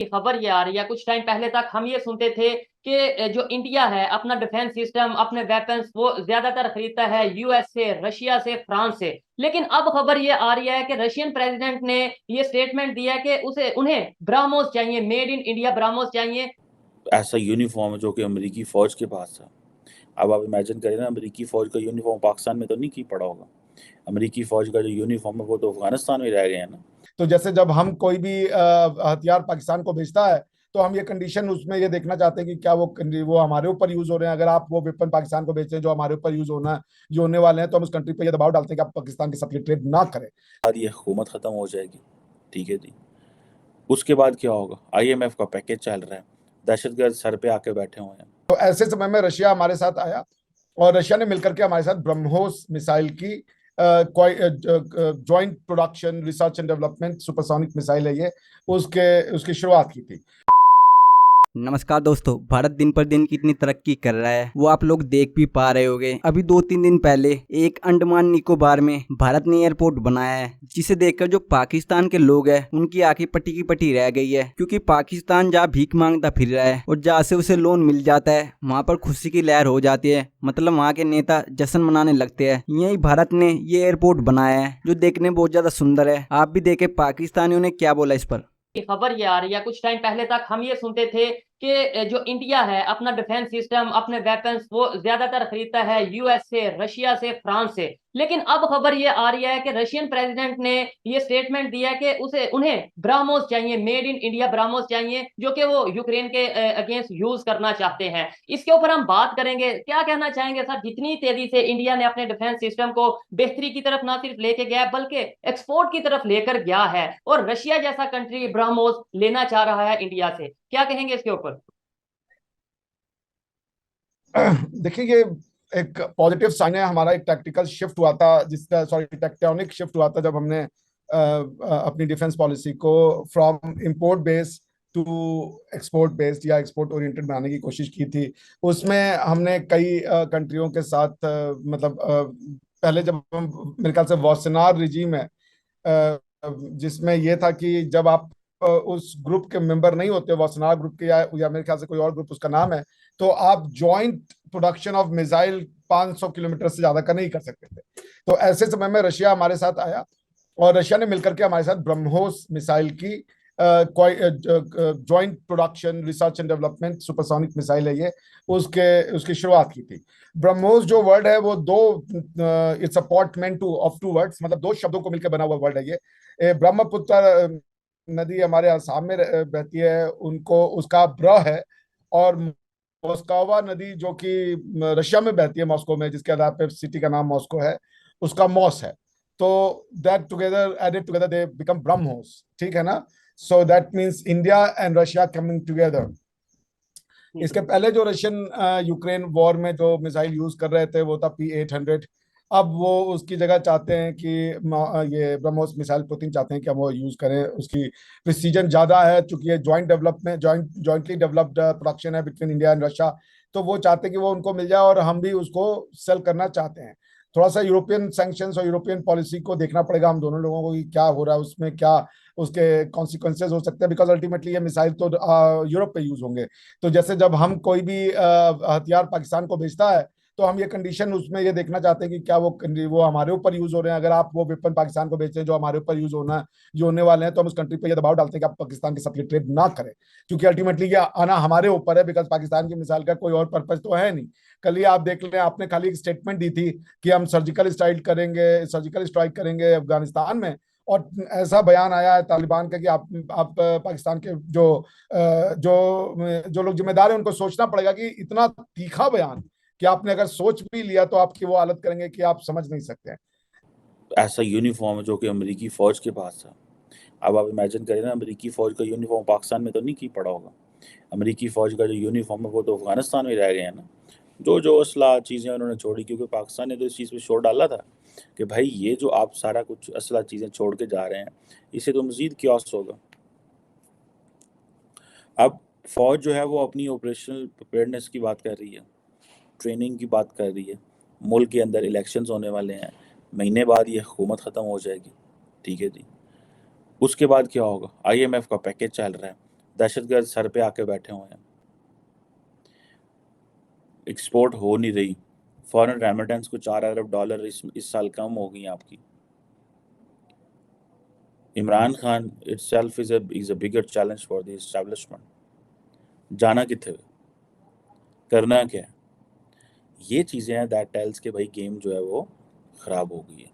की खबर ये आ रही है। कुछ टाइम पहले तक हम ये सुनते थे कि जो इंडिया है अपना डिफेंस सिस्टम, अपने वेपन्स वो ज्यादातर खरीदता है यूएस से, रशिया से, फ्रांस से। लेकिन अब खबर ये आ रही है कि रशियन प्रेसिडेंट ने ये स्टेटमेंट दिया कि उसे उन्हें ब्राह्मोस चाहिए, मेड इन इंडिया ब्राह्मोस चाहिए। ऐसा यूनिफॉर्म है जो कि अमेरिकी फ़ौज के पास है। अब आप इमेजिन करें ना, अमेरिकी फ़ौज का यूनिफॉर्म पाकिस्तान में तो नहीं की पड़ा होगा। अमेरिकी फ़ौज का जो यूनिफॉर्म है वो तो अफगानिस्तान में रह गए हैं ना। तो जैसे जब हम कोई भी हथियार पाकिस्तान को भेजता है, तो हम ये कंडीशन उसमें ये देखना चाहते हैं कि क्या वो हमारे ऊपर यूज हो रहे हैं। अगर आप वो वेपन पाकिस्तान को भेजते हैं जो हमारे ऊपर जो होने वाले हैं, तो हम उस कंट्री पे ये दबाव डालते हैं कि आप पाकिस्तान के साथ ये ट्रेड ना करें। बाद ये हुकूमत ख़त्म हो जाएगी, ठीक है जी। उसके बाद क्या होगा? आईएमएफ का पैकेज चल रहा है, दहशतगर्द सर पे आके बैठे हुए हैं। तो ऐसे समय में रशिया हमारे साथ आया और रशिया ने मिलकर के हमारे साथ ब्रह्मोस मिसाइल की joint production research and development supersonic missile है ये, उसके उसकी शुरुआत की थी। नमस्कार दोस्तों, भारत दिन पर दिन कितनी तरक्की कर रहा है वो आप लोग देख भी पा रहे होंगे। अभी 2-3 दिन पहले एक अंडमान निकोबार में भारत ने एयरपोर्ट बनाया है, जिसे देखकर जो पाकिस्तान के लोग हैं उनकी आंखें पट्टी की पट्टी रह गई है। क्योंकि पाकिस्तान जहाँ भीख मांगता फिर रहा है और जहाँ से उसे लोन मिल जाता है वहाँ पर खुशी की लहर हो जाती है। मतलब वहाँ के नेता जश्न मनाने लगते हैं। यही भारत ने ये एयरपोर्ट बनाया है जो देखने में बहुत ज्यादा सुंदर है। आप भी देखे पाकिस्तानियों ने क्या बोला इस पर। की खबर ये आ रही है। कुछ टाइम पहले तक हम ये सुनते थे कि जो इंडिया है अपना डिफेंस सिस्टम, अपने वेपन्स वो ज्यादातर खरीदता है यूएस से, रशिया से, फ्रांस से। लेकिन अब खबर ये आ रही है कि रशियन प्रेसिडेंट ने ये स्टेटमेंट दिया कि उन्हें ब्राह्मोस चाहिए, मेड इन इंडिया ब्राह्मोस चाहिए, जो कि वो यूक्रेन के अगेंस्ट यूज करना चाहते हैं। इसके ऊपर हम बात करेंगे। क्या कहना चाहेंगे सर, जितनी तेजी से इंडिया ने अपने डिफेंस सिस्टम को बेहतरी की तरफ ना सिर्फ लेके गया है बल्कि एक्सपोर्ट की तरफ लेकर गया है, और रशिया जैसा कंट्री ब्राह्मोस लेना चाह रहा है इंडिया से, क्या कहेंगे इसके ऊपर? देखिए, ये एक पॉजिटिव साइन है। हमारा एक टैक्टिकल शिफ्ट हुआ था, जिसका सॉरी टेक्टोनिक शिफ्ट हुआ था, जब हमने अपनी डिफेंस पॉलिसी को from import based to export based या एक्सपोर्ट ओरिएंटेड बनाने की कोशिश की थी। उसमें हमने कई कंट्रियों के साथ पहले जब हम, मेरे ख्याल से वॉसनार रिजीम है, जिसमें यह था कि जब आप उस ग्रुप के मेंबर नहीं होते, वॉसनार ग्रुप के या मेरे ख्याल से कोई और ग्रुप उसका नाम है, तो आप joint production of missile 500 kilometre से ज्यादा का नहीं कर सकते थे। तो ऐसे समय में रशिया हमारे साथ आया और रशिया ने मिलकर के हमारे साथ ब्रह्मोस मिसाइल की joint production research and development supersonic missile है ये, उसकी शुरुआत की थी। ब्रह्मोस जो वर्ड है वो दो, it's a portmanteau of two words, मतलब दो शब्दों को मिलकर बना हुआ वर्ड है ये। ब्रह्मपुत्र नदी हमारे आसाम में बहती है, उनको उसका ब्र है। और मोस्कोवा नदी जो कि रशिया में बहती है, मॉस्को में, जिसके आधार पे सिटी का नाम मॉस्को है, उसका मॉस है। तो that together, added together, they become BrahMos, ठीक है ना। So that means India and Russia coming together. इसके पहले जो रशियन यूक्रेन वॉर में जो मिसाइल यूज कर रहे थे वो था P-800। अब वो उसकी जगह चाहते हैं कि ये ब्रह्मोस मिसाइल पुतिन चाहते हैं कि हम वो यूज करें। उसकी प्रिसीजन ज्यादा है, चूंकि ये जॉइंटली डेवलप्ड प्रोडक्शन है बिटवीन इंडिया एंड रशिया। तो वो चाहते हैं कि वो उनको मिल जाए और हम भी उसको सेल करना चाहते हैं। थोड़ा सा यूरोपियन सैंक्शंस और यूरोपियन पॉलिसी को देखना पड़ेगा हम दोनों लोगों को कि क्या हो रहा है उसमें, क्या उसके कॉन्सिक्वेंसेज हो सकते हैं, बिकॉज अल्टीमेटली ये मिसाइल तो यूरोप पे यूज होंगे। तो जैसे जब हम कोई भी हथियार पाकिस्तान को भेजता है, तो हम ये कंडीशन उसमें ये देखना चाहते हैं कि क्या वो हमारे ऊपर यूज हो रहे हैं। अगर आप वो वेपन पाकिस्तान को भेजते हैं जो हमारे ऊपर जो होने वाले हैं, तो हम उस कंट्री पे ये दबाव डालते हैं कि आप पाकिस्तान के साथ ये ट्रेड ना करें, क्योंकि अल्टीमेटली ये आना हमारे ऊपर है। बिकॉज पाकिस्तान की मिसाइल का कोई और पर्पज तो है नहीं। कल ही आप देख लें, आपने खाली एक स्टेटमेंट दी थी कि हम सर्जिकल स्ट्राइक करेंगे अफगानिस्तान में, और ऐसा बयान आया है तालिबान का कि आप पाकिस्तान के जो लोग जिम्मेदार हैं उनको सोचना पड़ेगा कि इतना तीखा बयान कि आपने अगर सोच भी लिया तो आपकी वो हालत करेंगे कि आप समझ नहीं सकते हैं। ऐसा यूनिफॉर्म है जो कि अमेरिकी फ़ौज के पास है। अब आप इमेजिन करें ना, अमेरिकी फ़ौज का यूनिफॉर्म पाकिस्तान में तो नहीं की पड़ा होगा। अमेरिकी फ़ौज का जो यूनिफॉर्म है वो तो अफगानिस्तान में रह गए हैं ना। जो जो असला चीज़ें उन्होंने छोड़ी, क्योंकि पाकिस्तान ने तो इस चीज़ पे शोर डाला था कि भाई ये जो आप सारा कुछ असला चीज़ें छोड़ के जा रहे हैं, इससे तो मज़ीद क्यास होगा। अब फ़ौज जो है वो अपनी ऑपरेशनल प्रिपेयर्डनेस की बात कर रही है, ट्रेनिंग की बात कर रही है। मुल्क के अंदर इलेक्शंस होने वाले हैं, महीने बाद ये हुकूमत ख़त्म हो जाएगी, ठीक है जी। उसके बाद क्या होगा? आईएमएफ का पैकेज चल रहा है, दहशतगर्द सर पे आके बैठे हुए हैं, एक्सपोर्ट हो नहीं रही, फॉरेन रेमिटेंस को $4 अरब इस साल कम हो गई आपकी। Imran Khan itself is a bigger challenge for the establishment। जाना किथे, करना क्या है, ये चीज़ें हैं दैट टेल्स के भाई गेम जो है वो ख़राब हो गई है।